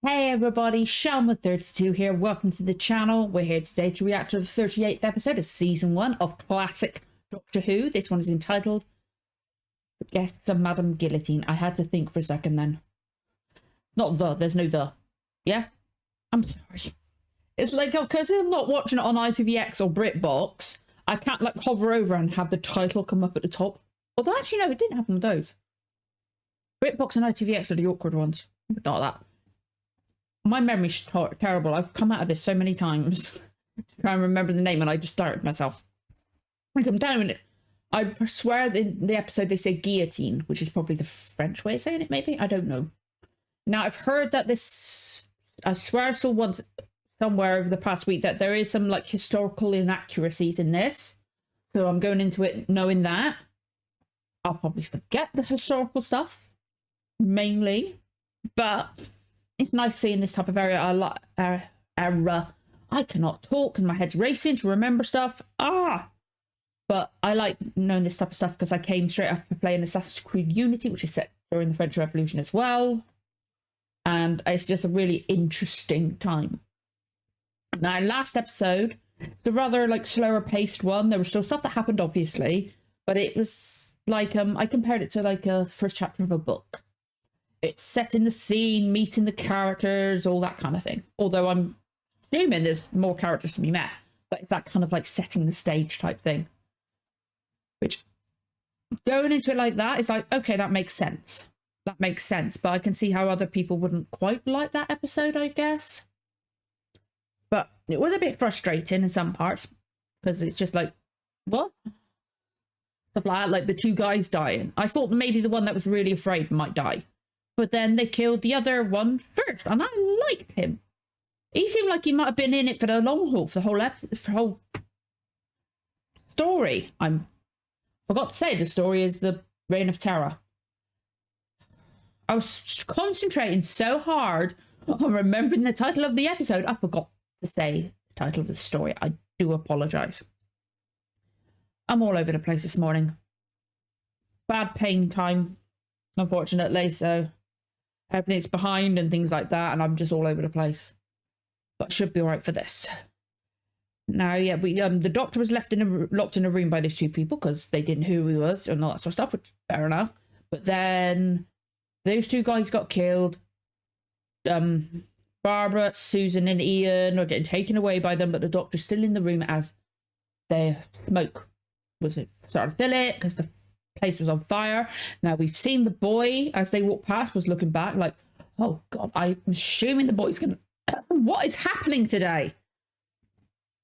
Hey everybody, Shalma32 here. Welcome to the channel. We're here today to react to the 38th episode of Season 1 of classic Doctor Who. This one is entitled The Guests of Madame Guillotine. I had to think for a second then. Not the, there's no the. Yeah? I'm sorry. It's like, because I'm not watching it on ITVX or BritBox, I can't like hover over and have the title come up at the top. Although actually no, it didn't happen with those. BritBox and ITVX are the awkward ones, but not that. My memory's terrible. I've come out of this so many times to try and remember the name, and I just started myself. Like, I'm down with it. I swear in the episode they say guillotine, which is probably the French way of saying it, maybe? I don't know. Now, I've heard that this... I swear I saw once somewhere over the past week that there is some, like, historical inaccuracies in this. So I'm going into it knowing that. I'll probably forget the historical stuff, mainly. But... it's nice seeing this type of area. Era. I cannot talk and my head's racing to remember stuff. But I like knowing this type of stuff because I came straight after playing Assassin's Creed Unity, which is set during the French Revolution as well. And it's just a really interesting time. Now, last episode, it's a rather like slower paced one. There was still stuff that happened, obviously, but it was like I compared it to like a first chapter of a book. It's setting the scene, meeting the characters, all that kind of thing. Although I'm assuming there's more characters to be met. But it's that kind of like setting the stage type thing. Which, going into it like that, is like, okay, that makes sense. That makes sense. But I can see how other people wouldn't quite like that episode, I guess. But it was a bit frustrating in some parts. Because it's just like, what? Stuff like that, like the two guys dying. I thought maybe the one that was really afraid might die. But then they killed the other one first, and I liked him. He seemed like he might have been in it for the long haul, for the whole story. I forgot to say the story is the Reign of Terror. I was concentrating so hard on remembering the title of the episode, I forgot to say the title of the story. I do apologise. I'm all over the place this morning. Bad pain time, unfortunately, so... everything's behind and things like that, and I'm just all over the place. But should be alright for this. Now, yeah, the doctor was locked in a room by these two people because they didn't know who he was and all that sort of stuff, which fair enough. But then those two guys got killed. Barbara, Susan, and Ian are getting taken away by them, but the doctor's still in the room as their smoke was it started to fill it because the place was on fire. Now we've seen the boy as they walked past was looking back like, oh god, I'm assuming the boy's gonna what is happening today?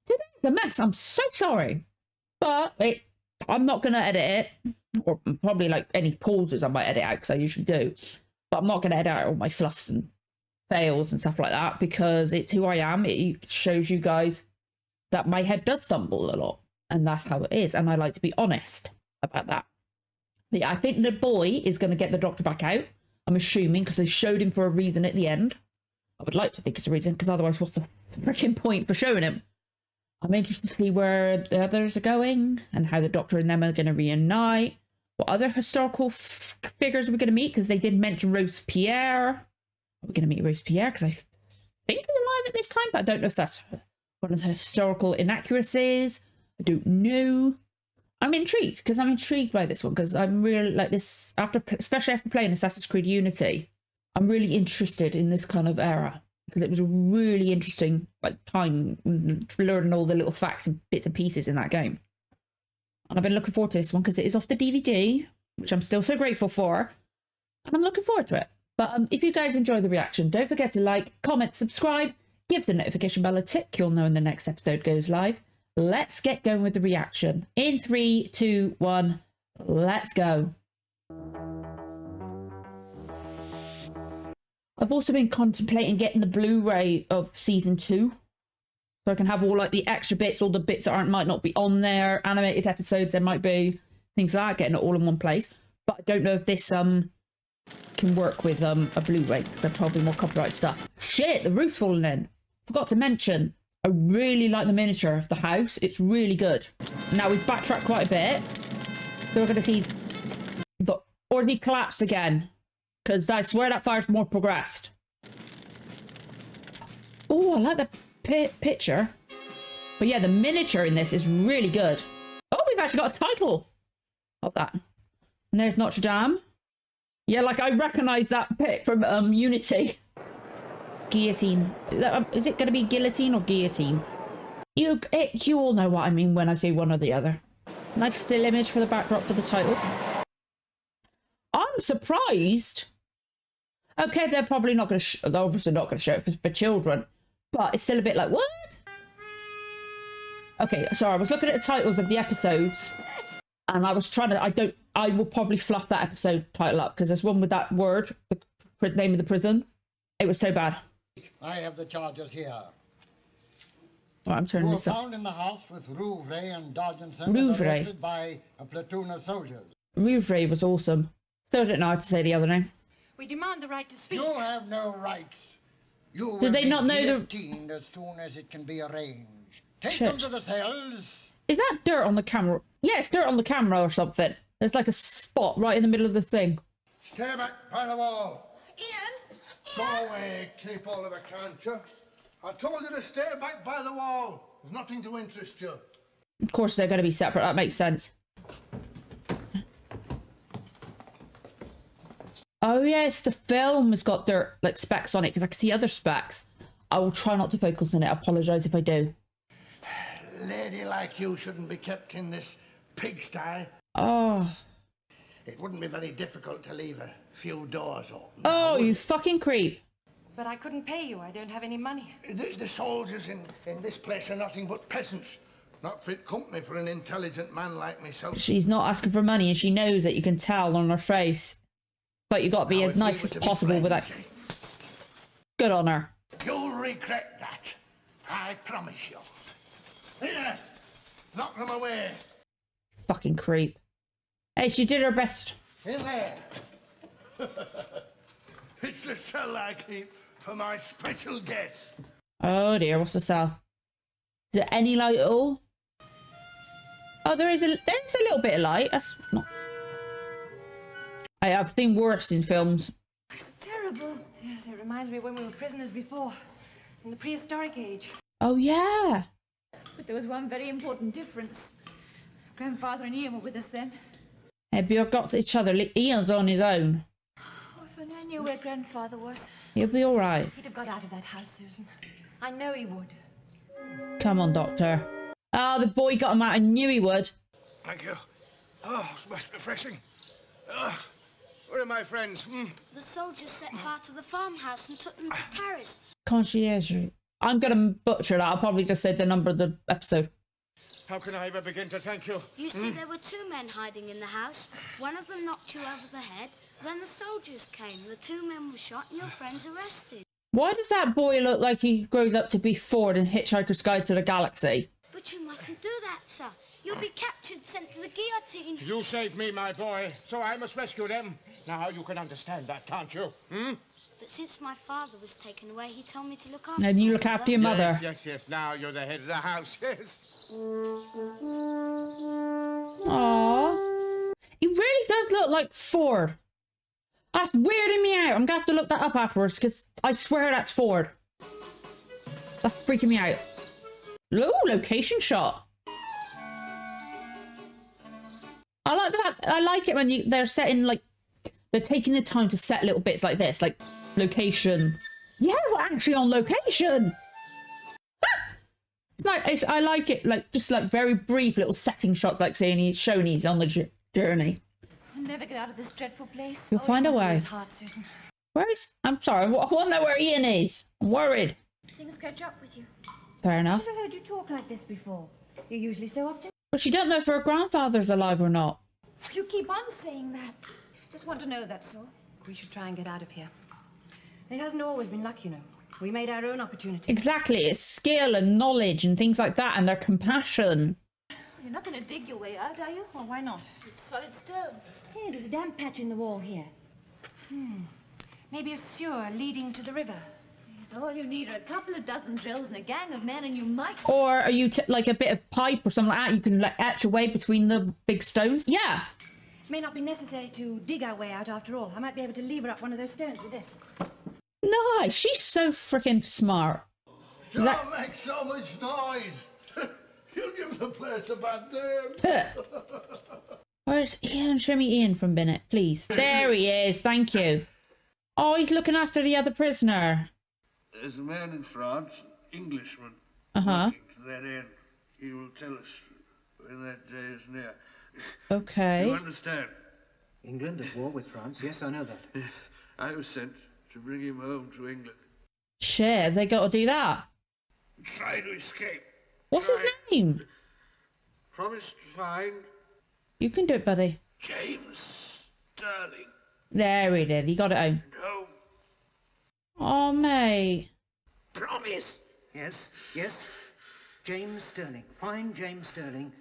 Today's a mess. I'm so sorry, but I'm not gonna edit it, or probably like any pauses I might edit out because I usually do, but I'm not gonna edit out all my fluffs and fails and stuff like that because it's who I am. It shows you guys that my head does stumble a lot, and that's how it is, and I like to be honest about that. Yeah, I think the boy is going to get the doctor back out. I'm assuming because they showed him for a reason at the end. I would like to think it's a reason because otherwise what's the freaking point for showing him? I'm interested to see where the others are going and how the doctor and them are going to reunite. What other historical figures are we going to meet? Because they did mention Robespierre. Are we going to meet Robespierre? Because I think he's alive at this time, but I don't know if that's one of the historical inaccuracies. I don't know. I'm intrigued because I'm intrigued by this one because I'm really like this especially after playing Assassin's Creed Unity. I'm really interested in this kind of era because it was a really interesting like time learning all the little facts and bits and pieces in that game. And I've been looking forward to this one because it is off the DVD, which I'm still so grateful for, and I'm looking forward to it. But if you guys enjoy the reaction, don't forget to like, comment, subscribe, give the notification bell a tick. You'll know when the next episode goes live. Let's get going with the reaction. In 3, 2, 1, let's go. I've also been contemplating getting the Blu-ray of season 2. So I can have all like the extra bits, all the bits that might not be on there, animated episodes there might be, things like that, getting it all in one place. But I don't know if this can work with a Blu-ray. There's probably more copyright stuff. Shit, the roof's falling in. Forgot to mention, I really like the miniature of the house. It's really good. Now we've backtracked quite a bit. So we're going to see or he collapsed again. Because I swear that fire's more progressed. Oh, I like the picture. But yeah, the miniature in this is really good. Oh, we've actually got a title of that. And there's Notre Dame. Yeah, like I recognise that bit from Unity. Guillotine. Is it going to be guillotine or guillotine? You all know what I mean when I say one or the other. Nice still image for the backdrop for the titles. I'm surprised. Okay, they're probably not going to. They're obviously not going to show it for children, but it's still a bit like what? Okay, sorry. I was looking at the titles of the episodes, and I was trying to. I will probably fluff that episode title up because there's one with that word, the name of the prison. It was so bad. I have the charges here. Right, I'm turning this up. Found in the house with Rouvre and Dodgenson arrested by a platoon of soldiers. Rouvre was awesome. Still don't know how to say the other name. We demand the right to speak. You have no rights. You Did they not know the guillotined as soon as it can be arranged. Take them to the cells. Is that dirt on the camera? Yeah, it's dirt on the camera or something. There's like a spot right in the middle of the thing. Stay back by the wall. Ian! Go away, keep Oliver, can't you? I told you to stay back by the wall. There's nothing to interest you. Of course they're going to be separate. That makes sense. Oh yes, the film has got dirt, like specks on it, because I can see other specks. I will try not to focus on it. I apologise if I do. Lady like you shouldn't be kept in this pigsty. Oh. It wouldn't be very difficult to leave a few doors open. Oh, you fucking creep. But I couldn't pay you. I don't have any money. The soldiers in this place are nothing but peasants. Not fit company for an intelligent man like myself. She's not asking for money and she knows it. You can tell on her face. But you got to be as nice as possible with that. Good on her. You'll regret that. I promise you. Here, knock them away. Fucking creep. Hey, she did her best. In there. It's the cell I keep for my special guests. Oh dear, what's the cell? Is there any light at all? Oh, there's a little bit of light. That's not. I have seen worse in films. It's terrible. Yes, it reminds me of when we were prisoners before, in the prehistoric age. Oh yeah. But there was one very important difference. Grandfather and Ian were with us then. Have you got each other? Ian's on his own. Oh, if only I knew where Grandfather was. He'll be all right. He'd have got out of that house, Susan. I know he would. Come on, Doctor. Oh, the boy got him out. I knew he would. Thank you. Oh, it's most refreshing. Where are my friends? The soldiers set fire to the farmhouse and took them to Paris. Concierge. I'm going to butcher that. I'll probably just say the number of the episode. How can I ever begin to thank you? You see, there were two men hiding in the house. One of them knocked you over the head. Then the soldiers came. The two men were shot and your friends arrested. Why does that boy look like he grows up to be Ford in Hitchhiker's Guide to the Galaxy? But you mustn't do that, sir. You'll be captured, sent to the guillotine. You saved me, my boy, so I must rescue them. Now you can understand that, can't you? But since my father was taken away, he told me to look after And you my look after your mother. Yes. Now you're the head of the house, yes. Aww. He really does look like Ford. That's weirding me out. I'm going to have to look that up afterwards because I swear that's Ford. That's freaking me out. Low location shot. I like that. I like it when they're setting like they're taking the time to set little bits like this, like location. Yeah, we're actually on location. It's nice. I like it, like just like very brief little setting shots, like saying he's shown he's on the journey. I'll never get out of this dreadful place. You'll find a way. It's hard, Susan. Where is? I'm sorry. I want to know where Ian is. I'm worried. Things catch up with you. Fair enough. I've never heard you talk like this before. You're usually so optimistic. But she don't know if her grandfather's alive or not. You keep on saying that. Just want to know, that's all. We should try and get out of here. It hasn't always been luck, you know. We made our own opportunities. Exactly. It's skill and knowledge and things like that, and their compassion. You're not going to dig your way out, are you? Well, why not? It's solid stone. Hey, there's a damp patch in the wall here. Maybe a sewer leading to the river. Yes, all you need are a couple of dozen drills and a gang of men, and you might... Or are you like a bit of pipe or something like that? You can like etch away between the big stones. Yeah. It may not be necessary to dig our way out after all. I might be able to lever up one of those stones with this. Nice. She's so freaking smart. Don't make so much noise. You'll give the place a bad name. Where's Ian? Show me Ian from Bennett, please. There he is. Thank you. Oh, he's looking after the other prisoner. There's a man in France, Englishman, Uh-huh. working to that end. He will tell us when that day is near. Okay. You understand? England at war with France? Yes, I know that. I was sent to bring him home to England. Shit, have they got to do that? Try to escape. What's his name? Promise to find You can do it, buddy. James Sterling. There he did. He got it home. No. Oh, mate. Promise. Yes, yes. James Sterling. Find James Sterling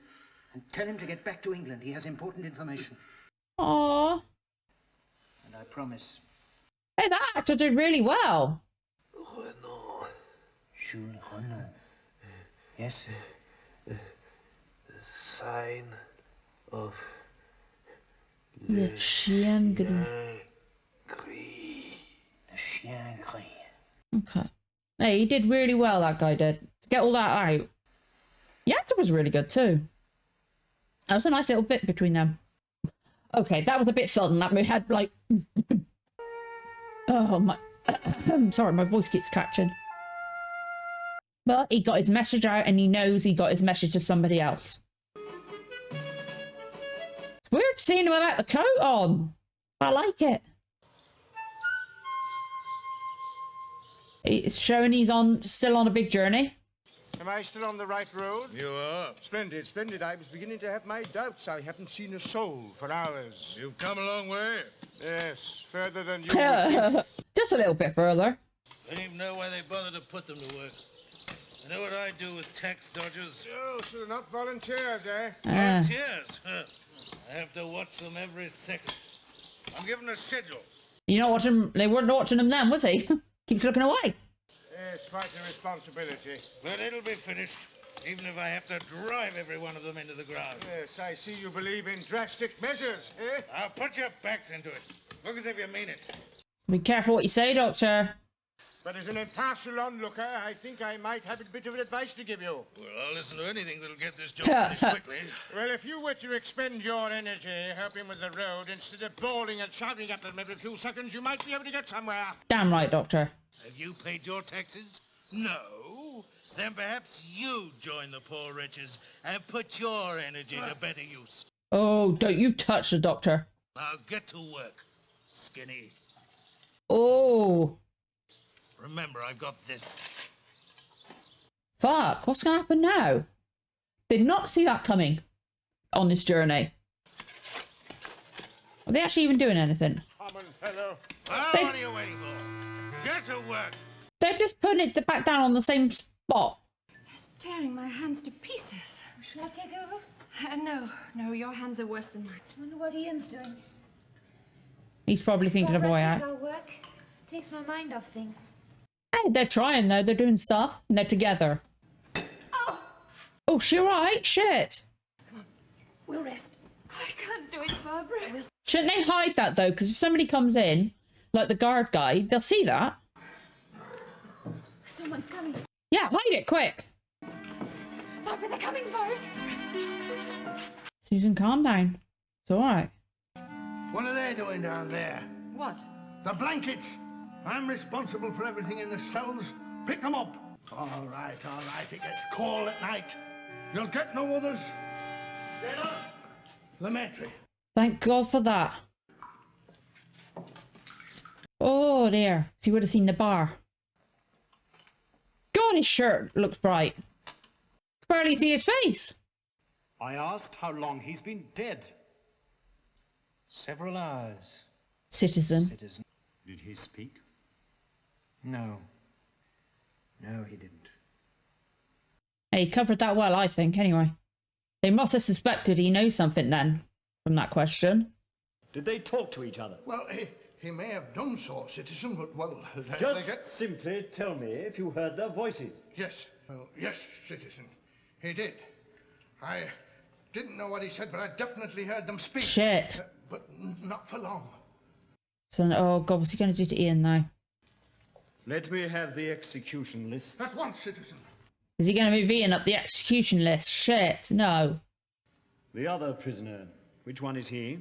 and tell him to get back to England. He has important information. Oh. And I promise. Hey, that actor did really well. Jules Renaud. Yes? Sign of Le chien gris. Gris. Le chien gris. Okay. Hey, he did really well, that guy did. To get all that out. The actor was really good too. That was a nice little bit between them. Okay, that was a bit sudden. That we had like... Oh, my... Sorry, my voice keeps catching. But he got his message out and he knows he got his message to somebody else. It's weird seeing him without the coat on. I like it. It's showing he's still on a big journey. Am I still on the right road? You are. Splendid, splendid. I was beginning to have my doubts. I haven't seen a soul for hours. You've come a long way. Yes, further than you would. Just a little bit further. I don't even know why they bother to put them to work. I know what I do with tax dodgers. Oh, so they're not volunteers, eh? Volunteers? Huh. I have to watch them every second. I'm given a schedule. You're not watching. They weren't watching him then, was he? Keeps looking away. Yes, quite a responsibility. But it'll be finished, even if I have to drive every one of them into the ground. Yes, I see you believe in drastic measures, eh? I'll put your backs into it. Look as if you mean it. Be careful what you say, Doctor. But as an impartial onlooker, I think I might have a bit of advice to give you. Well, I'll listen to anything that'll get this job finished quickly. Well, if you were to expend your energy helping with the road instead of bawling and shouting at them every few seconds, you might be able to get somewhere. Damn right, Doctor. Have you paid your taxes? No. Then perhaps you join the poor wretches and put your energy to better use. Oh, don't you touch the Doctor. Now get to work, Skinny. Oh. Remember, I've got this. Fuck, what's going to happen now? Did not see that coming on this journey. Are they actually even doing anything? Common fellow. Well, They- what are you waiting for? Get to work. They're just putting it back down on the same spot. It's tearing my hands to pieces. Shall I take over? No, your hands are worse than mine. I wonder what Ian's doing. He's probably thinking of a way out. Our work takes my mind off things. Hey, they're trying though. They're doing stuff and they're together. Oh, she right? Shit. We'll rest. I can't do it, Barbara. Shouldn't they hide that though? Because if somebody comes in, like the guard guy, they'll see that. Someone's coming. Yeah, hide it quick. Barbara, they're coming for us. Susan, calm down. It's all right. What are they doing down there? What? The blankets. I'm responsible for everything in the cells. Pick them up. All right, all right. It gets cold at night. You'll get no others. Lemaitre. Thank God for that. Oh, there. So you would have seen the bar. God, his shirt looks bright. Barely see his face. I asked how long he's been dead. Several hours. Citizen. Citizen. Did he speak? No. No, he didn't. Hey, he covered that well, I think, anyway. They must have suspected he knows something then, from that question. Did they talk to each other? Well, he may have done so, citizen, but, well, Just simply tell me if you heard their voices. Yes, well, yes, citizen. He did. I didn't know what he said, but I definitely heard them speak. Shit. But not for long. So, oh God, what's he going to do to Ian now? Let me have the execution list. At once, citizen. Is he going to move Ian up the execution list? Shit, no. The other prisoner, which one is he?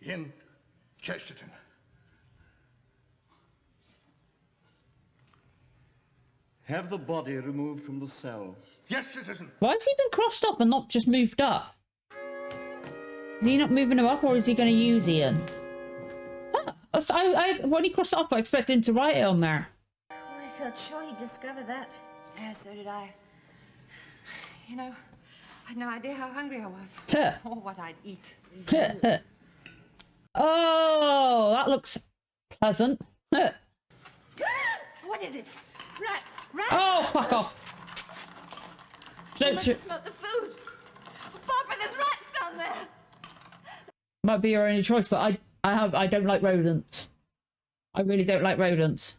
Ian Chesterton. Have the body removed from the cell. Yes, citizen. Why has he been crossed off and not just moved up? Is he not moving him up, or is he going to use Ian? Huh. When he crossed it off, I expected him to write it on there. Oh, I felt sure he'd discover that. Yeah, so did I. You know, I had no idea how hungry I was. Or what I'd eat. Oh, that looks pleasant. What is it? Rats! Rats! Oh, fuck off. You must have smelled the food. Oh, Barbara, there's rats down there. Might be your only choice, but I don't like rodents. I really don't like rodents.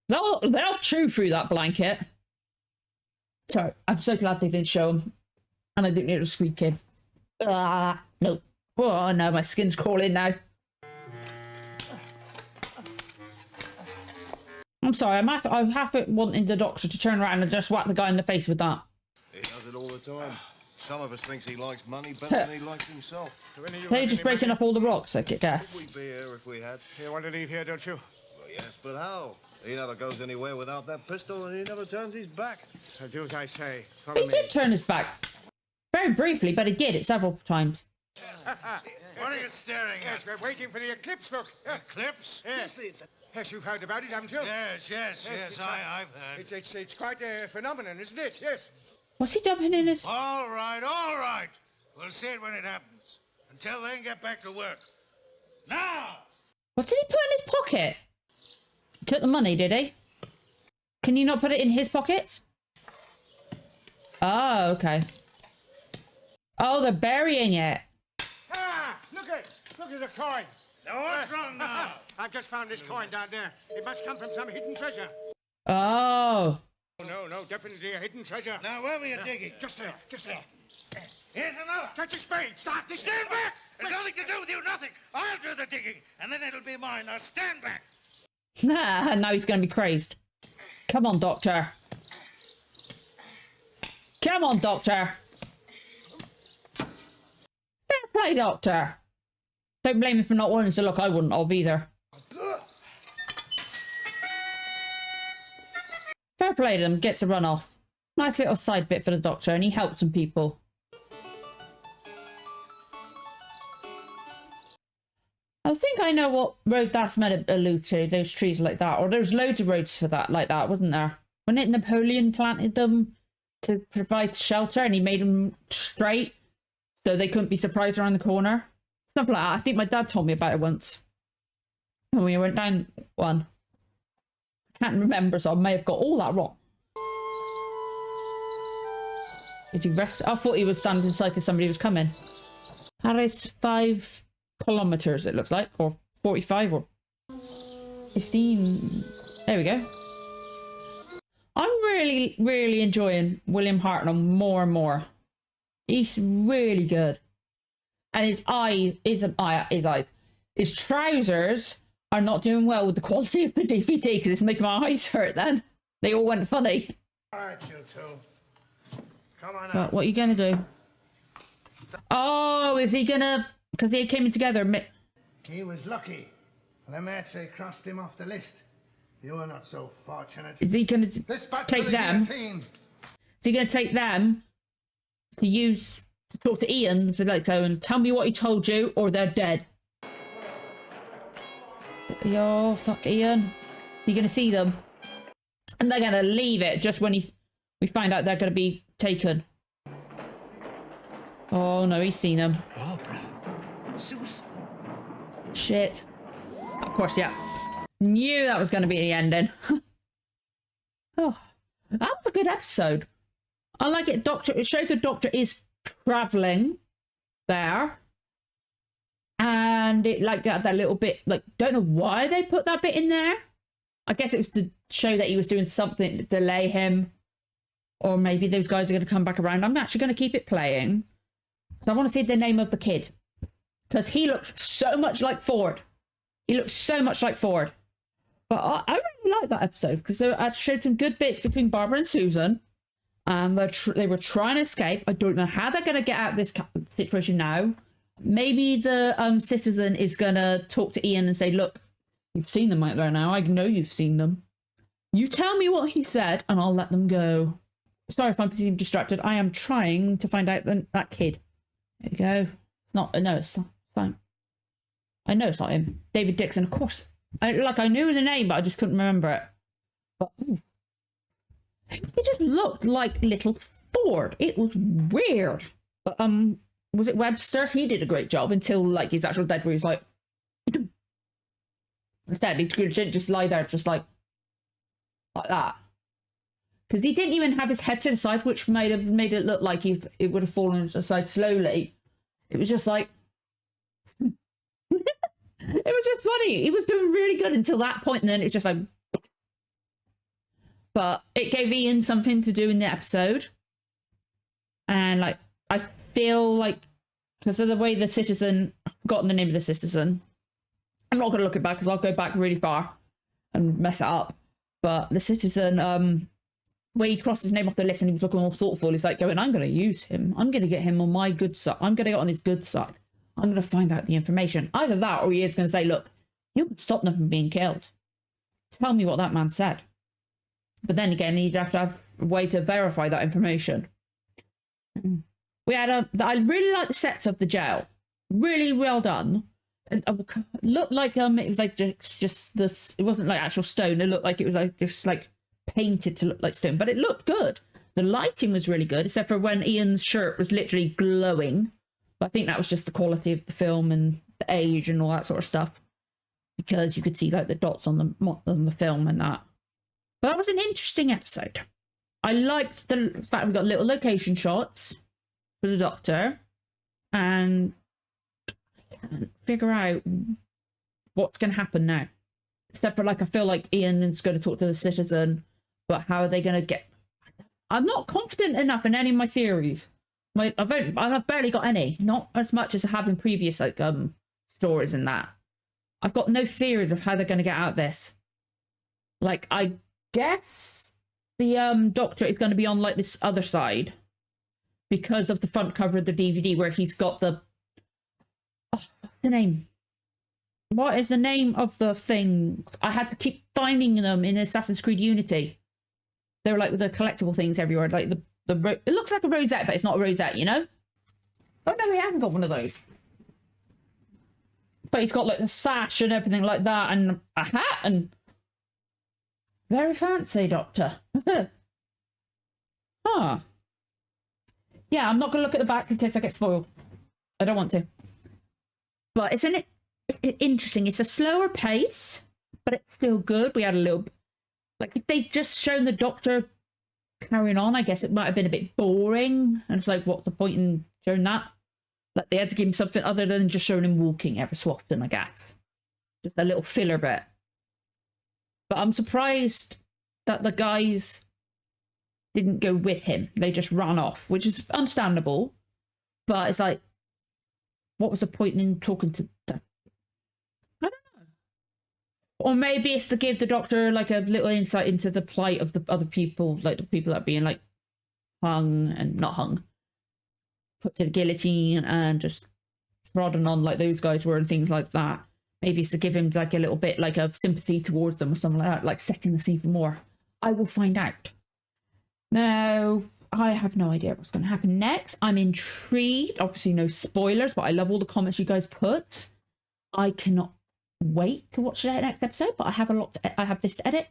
They'll chew through that blanket. Sorry, I'm so glad they didn't show them. And I didn't hear it squeaking. Ah, no. Oh no, my skin's crawling now. I'm sorry, I'm half wanting the doctor to turn around and just whack the guy in the face with that. He does it all the time. Some of us thinks he likes money better than he likes himself. They're just breaking up all the rocks, I guess. We'd be here if we had. You want to leave here, don't you? Well, yes, but how? He never goes anywhere without that pistol, and he never turns his back. I'll do as I say. Follow He me. did turn his back. Very briefly, but he did it several times. What are you staring Yes, at? we're waiting for the eclipse, look. Eclipse? Yes. Yes, you've heard about it, haven't you? Yes, it's I've heard. It's quite a phenomenon, isn't it? Yes. What's he dumping in his... All right. We'll see it when it happens. Until then, get back to work. Now! What did he put in his pocket? He took the money, did he? Can you not put it in his pocket? Oh, okay. Oh, they're burying it. Ah! Look at the coin. Now, what's wrong now? I've just found this coin down there. It must come from some hidden treasure. Oh. No, definitely a hidden treasure. Now, where were you digging? Just there. Here's another. Catch a spade. Start digging. Stand back! It's nothing to do with you, nothing. I'll do the digging, and then it'll be mine. Now, stand back. Nah, now he's going to be crazed. Come on, Doctor. Come on, Doctor. Fair play, Doctor. Don't blame me for not wanting to look. I wouldn't have either. Fair play to them. Gets a run off. Nice little side bit for the Doctor, and he helped some people. I think I know what road that's meant to allude to, those trees like that. Or there's loads of roads for that, like that, wasn't there? When Napoleon planted them to provide shelter and he made them straight so they couldn't be surprised around the corner. Stuff like that. I think my dad told me about it once. When we went down one. I can't remember, so I may have got all that wrong. Did he rest? I thought he was sounding like if somebody was coming. Paris 5 kilometers, it looks like, or 45 or 15. There we go. I'm really enjoying William Hartnell more and more. He's really good, and his trousers are not doing well with the quality of the DVD because it's making my eyes hurt. Then they all went funny. All right, you two. Come on But out. what are you gonna do? Oh, is he gonna? Because they came in together. He was lucky. The mates, they crossed him off the list. You were not so fortunate. Is he gonna Dispatch take for the them? guillotine. Is he going to take them to talk to Ian to like go and tell me what he told you, or they're dead? Yo, fuck Ian. Is he going to see them? And they're going to leave it just when we find out they're going to be taken. Oh no, he's seen them. Barbara. Susan. Shit. Of course, yeah. Knew that was going to be the ending. Oh, that was a good episode. I like it. It showed the Doctor is traveling there, and it like got that little bit. Like, don't know why they put that bit in there. I guess it was to show that he was doing something to delay him, or maybe those guys are going to come back around. I'm actually going to keep it playing because I want to see the name of the kid. because he looks so much like Ford. He looks so much like Ford. But I really like that episode because they showed some good bits between Barbara and Susan, and they were trying to escape. I don't know how they're going to get out of this situation now. Maybe the citizen is going to talk to Ian and say, look, you've seen them out there now. I know you've seen them. You tell me what he said and I'll let them go. Sorry if I'm distracted. I am trying to find out that kid. There you go. It's not, no, it's fine. I know it's not him. David Dixon, of course. I knew the name, but I just couldn't remember it. But he just looked like little Ford. It was weird. But was it Webster? He did a great job until like his actual dead, where he's like, instead he didn't just lie there, just like that. Because he didn't even have his head to the side, which made it look like it would have fallen aside slowly. It was just like. It was just funny. He was doing really good until that point, and then it's just like. But it gave Ian something to do in the episode. And like, I feel like, because of the way the citizen, I've forgotten the name of the citizen. I'm not going to look it back because I'll go back really far and mess it up. But the citizen, where he crossed his name off the list and he was looking all thoughtful, he's like going, I'm going to use him. I'm going to get him on my good side. I'm going to get on his good side. I'm going to find out the information. Either that or he is going to say, look, you can stop them from being killed. Tell me what that man said. But then again, he'd have to have a way to verify that information. We had I really like the sets of the jail. Really well done. It looked like it was like just this. It wasn't like actual stone. It looked like it was like just like painted to look like stone. But it looked good. The lighting was really good, except for when Ian's shirt was literally glowing. But I think that was just the quality of the film and the age and all that sort of stuff, because you could see like the dots on the film and that. But that was an interesting episode. I liked the fact we got little location shots for the Doctor, and I can't figure out what's going to happen now. Except for like, I feel like Ian is going to talk to the citizen, but how are they going to get? I'm not confident enough in any of my theories. I've barely got any, not as much as I have in previous like stories and that. I've got no theories of how they're going to get out of this. Like, I guess the Doctor is going to be on like this other side because of the front cover of the DVD where he's got the what's the name? What is the name of the thing? I had to keep finding them in Assassin's Creed Unity. They were like the collectible things everywhere, like it looks like a rosette, but it's not a rosette, you know? Oh no, he hasn't got one of those. But he's got like the sash and everything like that, and a hat, and very fancy, Doctor. Huh. Yeah, I'm not going to look at the back in case I get spoiled. I don't want to. But it's interesting. It's a slower pace, but it's still good. We had a little, like, if they'd just shown the Doctor carrying on, I guess it might have been a bit boring. And it's like, what's the point in showing that? Like, they had to give him something other than just showing him walking every so often, I guess. Just a little filler bit. But I'm surprised that the guys didn't go with him. They just ran off, which is understandable. But it's like, what was the point in talking to them? I don't know. Or maybe it's to give the Doctor like a little insight into the plight of the other people, like the people that are being like hung and not hung, put to the guillotine and just trodden on like those guys were and things like that. Maybe it's to give him like a little bit like of sympathy towards them or something like that, like setting the scene for more. I will find out. Now, I have no idea what's going to happen next. I'm intrigued. Obviously, no spoilers, but I love all the comments you guys put. I cannot wait to watch the next episode, but I have I have this to edit,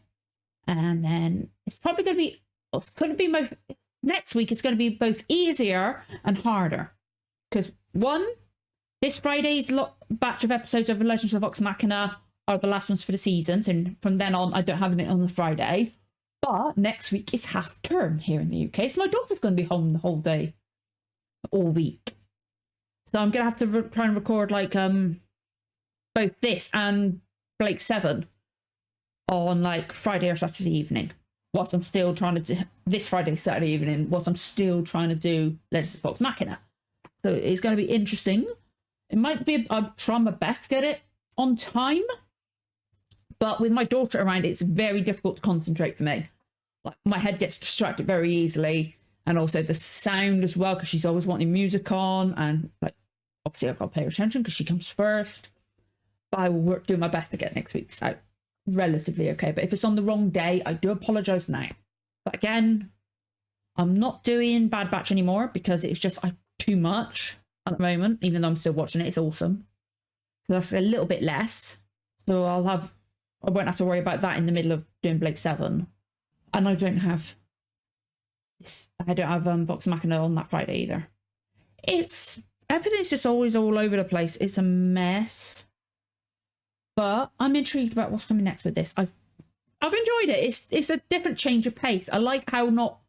and then it's probably going to be. It's going to be next week. It's going to be both easier and harder, because this Friday's batch of episodes of Legends of Vox Machina are the last ones for the season, and from then on, I don't have it on the Friday. But next week is half term here in the UK, so my daughter's going to be home the whole day, all week. So I'm going to have to try and record like both this and Blake 7 on like Friday or Saturday evening, whilst I'm still trying to do this Friday, Saturday evening, whilst I'm still trying to do Legends of Vox Machina. So it's going to be interesting. It might be, I'll try my best to get it on time, but with my daughter around, it's very difficult to concentrate for me. Like, my head gets distracted very easily, and also the sound as well, because she's always wanting music on, and like, obviously I've got to pay her attention because she comes first. But I will do my best to get next week's out relatively okay. But if it's on the wrong day, I do apologise now. But again, I'm not doing Bad Batch anymore because it's just too much at the moment, even though I'm still watching it. It's awesome. So that's a little bit less. So I won't have to worry about that in the middle of doing Blake 7. And I don't have Vox Machina on that Friday either. Everything's just always all over the place. It's a mess. But I'm intrigued about what's coming next with this. I've enjoyed it. It's a different change of pace. I like how not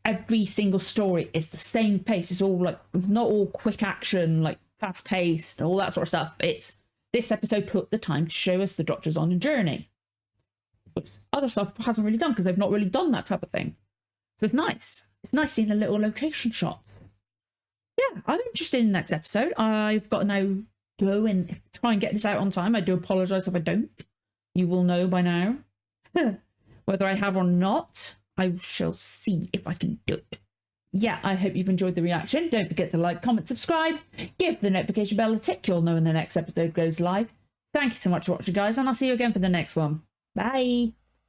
every single story is the same pace. It's all like not all quick action, like fast paced, all that sort of stuff. This episode took the time to show us the Doctor's on a journey, which other stuff hasn't really done because they've not really done that type of thing. So it's nice. It's nice seeing the little location shots. Yeah, I'm interested in the next episode. I've got to now go and try and get this out on time. I do apologise if I don't. You will know by now. Whether I have or not, I shall see if I can do it. Yeah, I hope you've enjoyed the reaction. Don't forget to like, comment, subscribe. Give the notification bell a tick. You'll know when the next episode goes live. Thank you so much for watching, guys, and I'll see you again for the next one. Bye.